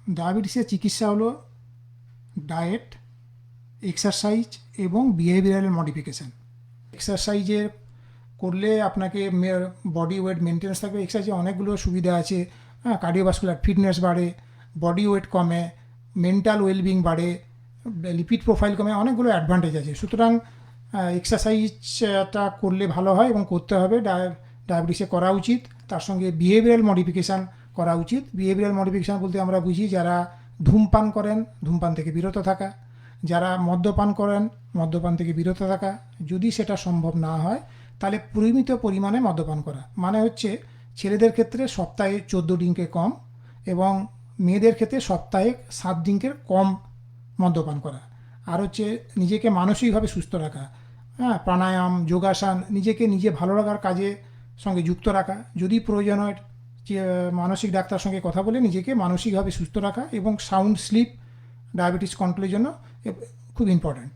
ডায়াবেটিসের চিকিৎসা হলো ডায়েট, এক্সারসাইজ এবং বিহেভিয়ারাল মডিফিকেশান। এক্সারসাইজের করলে আপনাকে বডি ওয়েট মেনটেন্স থাকবে। এক্সারসাইজে অনেকগুলো সুবিধা আছে। হ্যাঁ, কার্ডিওভাস্কুলার ফিটনেস বাড়ে, বডি ওয়েট কমে, মেন্টাল ওয়েলবিং বাড়ে, লিপিড প্রোফাইল কমে, অনেকগুলো অ্যাডভান্টেজ আছে। সুতরাং এক্সারসাইজটা করলে ভালো হয় এবং করতে হবে, ডায়াবেটিসে করা উচিত। তার সঙ্গে বিহেভিয়ারাল মডিফিকেশান করা উচিত। বিহেভিয়ারাল মডিফিকেশান বলতে আমরা বুঝি যারা ধূমপান করেন ধূমপান থেকে বিরত থাকা, যারা মদ্যপান করেন মদ্যপান থেকে বিরত থাকা, যদি সেটা সম্ভব না হয় তাহলে পরিমিত পরিমাণে মদ্যপান করা। মানে হচ্ছে ছেলেদের ক্ষেত্রে সপ্তাহে 14 ড্রিঙ্কের কম এবং মেয়েদের ক্ষেত্রে সপ্তাহে 7 ড্রিঙ্কের কম মদ্যপান করা। আর হচ্ছে নিজেকে মানসিকভাবে সুস্থ রাখা, হ্যাঁ, প্রাণায়াম, যোগাসন, নিজেকে নিজে ভালো লাগার কাজে সঙ্গে যুক্ত রাখা। যদি প্রয়োজন হয় যে মানসিক ডাক্তার সঙ্গে কথা বলে নিজেকে মানসিকভাবে সুস্থ রাখা এবং সাউন্ড স্লিপ ডায়াবেটিস কন্ট্রোলের জন্য খুব ইম্পর্ট্যান্ট।